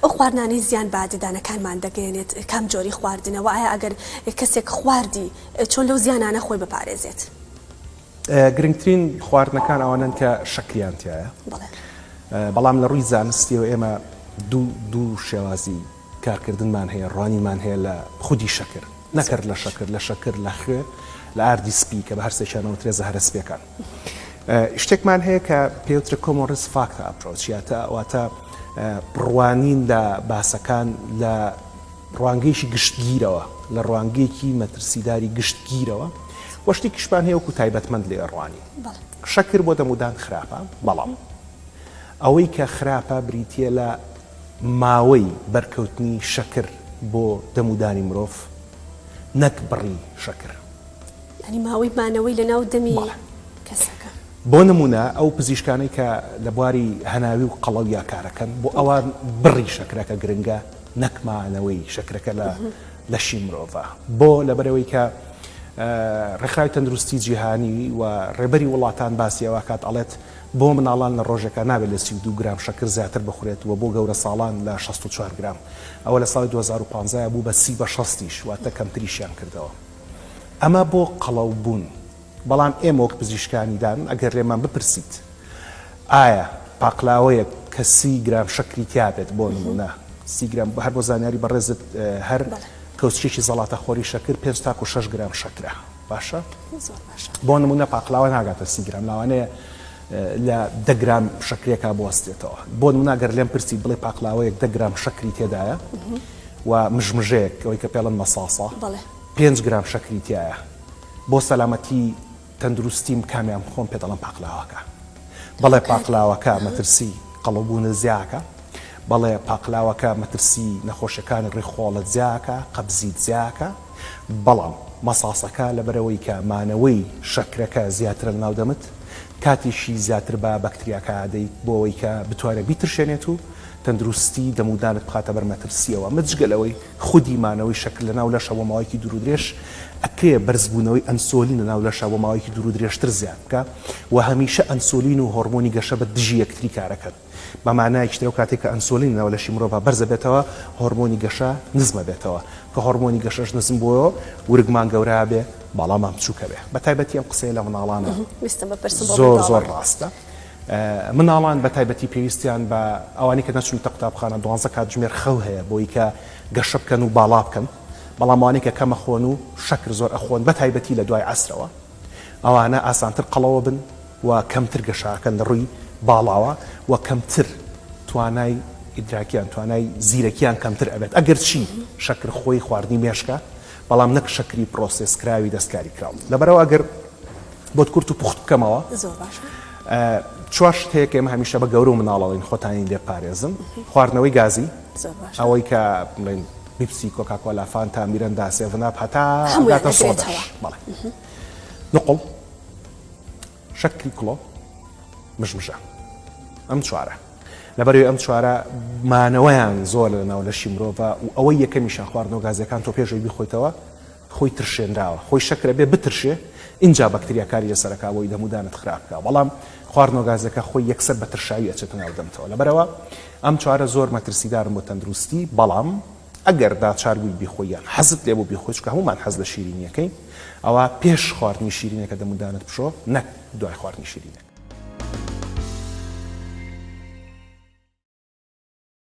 ئەو خواردنانی زیان بەعادەدانەکانمان دەگەێنێت کام جۆری خواردنەوە ئایا ئەگەر کەسێک خواردی چۆن لەو زیانانە خۆی بپارێزێت؟ گرنگترین خواردنەکان ئەوانن کە شەکریان تایە بەڵام لە ڕووی زانستیەوە ئێمە دوو شێوازی کارکردنمان هەیە ڕوانیمان هەیە لە خودی شەکر نەکرد لە شەکر لە شەکر لە خوێ لە ئاردی سپی کە بە هەر سێکیانەوە ترێزە هەرە سپیەکان شتێکمان هەیە کە پێوترە کۆمۆرس فاکتە ئەپڕۆچیاتە واتە ڕوانین لە باسەکان لە ڕوانگەیشی گشتگیرەوە لە ڕوانگەیەکی مەترسیداری گشتگیرەوە وە شتێکیشمان هەیە وەکو تایبەتمەند لێ ڕوانی شەکر بۆ دەمودان خراپە بەڵام ئەوەی کە خراپە بریتیە لە ماوەی بەرکەوتنی شەکر بۆ دەمودانی مرۆڤ نەک بڕی شەکر ینی ماوەی مانەوەی لە ناو دەمی کەسەکە بۆ نمونە ئەو پزیشکانەی کە لە بواری هەناوی و قەڵەویا کارەکەن بۆ ئەوان بڕی شەکرەکە گرنگە نەکمانەوەی شەکرەکە لە لەشی مرۆڤە بۆ لەبەرەوەی کە ڕێکخراوی تەندروستی جیهانی و ڕێبەری وڵاتان باسیەوە کات ئەڵێت بۆ مناڵان لە ڕۆژێکە نابێت لە 32 گرام شەکر زیاتر بخورێت و بۆ گەورە ساڵان لە 64 گرام ئەوە لە ساڵی 2015 بوو بە 30 بە 60 واتە کەمتریشیان کردەوە ئەمە بۆ قەڵەوبوون بەڵام ئێمە وەک پزیشکانیدان ئەگەر لێمان بپرسیت ئایا پاقلاوەیەک کە 30 گرام شەکری تیابێت بۆ نمونە 30 گرام هەر بۆ زانیاری بەڕێزت هەر کەوچێکی زەڵاتە خۆری شەکر 5 تا 6 گرام شەکرە باشە بۆ نمونە پاقلاوە ناگاتە 30 گرام لاوانەیە لە 10 گرام شەکرێکا بوەستێتەوە بۆ نمونە گەر لێم پرسی بڵێ پاقلاوەیەک 10 گرام شەکری تێدایە و مژمژەیەک ئەوەی کە پێڵن مەساسە 5 گرام شەکری تایە بۆ سەلامەتی تەندروستیم کامیان خۆم پێ دەڵم پاقلاوەکە بەڵێ پاقلاوەکە مەترسی قەڵەوبوون زیاکە بەڵێ پاقلاوەکە مەترسی نەخۆشیەکانی ڕێخۆڵت زیاکە قەبزیت زیاکە بەڵام مەساسەکە لەبەرەوەی کە مانەوەی شەکرەکە زیاترە لە ناودەمت کاتیشی زیاتر بە بەکتریاکە دەیت بۆ ئەوەی کە بتوانێت بیترشێنێت و تەندروستی دەمودانت بخاتە بەر مەترسیەوە مجگەلەوەی خودی مانەوەی شەکر لە ناو لەشەوە ماوەیەکی دوور و درێژ ئەکرێ بەرزبوونەوەی ئەنسۆلین لە ناو لەشەوە ماوەیەکی دوور و درێژتر زیاد بکە و هەمیشە ئەنسۆلین و هۆرمۆنی گەشە بە دژی یەکتری کارەکەن بە مانایەکی ترەوە کاتێک کە ئەنسۆلین ناو لەشی مرۆڤ بەرزە بێتەوە هۆرمۆنی گەشە نزمە بێتەوە کە هۆرمۆنی گەشەش نزم بۆەوە ورگمان گەورە بێ باڵام بچووکە بێ بە تایبەتی ئەم قسەی لە مناڵانە زۆر ڕاستە مناڵان بە تایبەتی پێویستیان بە ئەوانی کە نەچون تە قوتابخانە 12 کاتژمێر خەو هەیە بۆی کە گەشە بکەن و باڵا بکەن بەڵام ئەوانەی کە کەمە خۆن و شەکر زۆر ئەخۆن بە تایبەتی لە دوای عەسرەوە ئەوانە ئاسانتر قەڵەوە بن و کەمتر گەشاکەن لە ڕووی باڵاوە و کەمتر توانای ئیدراکیان توانای زیرەکیان کەمتر ئەبێت ئەگەر چی شەکر خۆی خواردنی مێشکە بەڵام نەک شەکری پرۆسسکراوی دەستکاری کراون لەبەرەوە ئەگەر بۆت کورت و پوخت بکەمەوە چوار شتەیە ئێمە هەمیشە بە گەورە و مناڵەڵین خۆتانی لێ پارێزم خواردنەوەی گازی ئەوەی کە بڵێن بیپسی کۆکاکۆلا فانتا میرەندا سێڤناپ هەتا هەموویاتە سۆدەش بەڵێ نقڵ شەکری کڵۆ مژمژە ئەم چوارە لەبەرەوەی ئەم چوارە مانەوەیان زۆر لە ناو لەشی مرۆڤە و ئەوەی یەکەمیشان خواردنەوە گازەکان تۆ پێشەوەی بیخۆیتەوە خۆی ترشێنراوە خۆی شەکرە بێ بترشێ اینجا بەکتریاکاری لەسەرەکەوەی دەمودانت خراپکە بەڵام خواردنەوە گازەکە خۆی یەکسەر بە ترشاوی ئەچێتە ناو دەمتەوە لەبەرەوە ئەم چوارە زۆر مەترسیدارن بۆ تەندروستی بەڵام ئەگەر داچار بووی بیخۆیان حەزت لێ بۆ بیخۆی چکە هەمومان حەز لە شیرینیەکەی ئەوە پێش خواردنی شیرینەکە دەمودانت بشۆ نەک دوای خواردنی شیرینەکە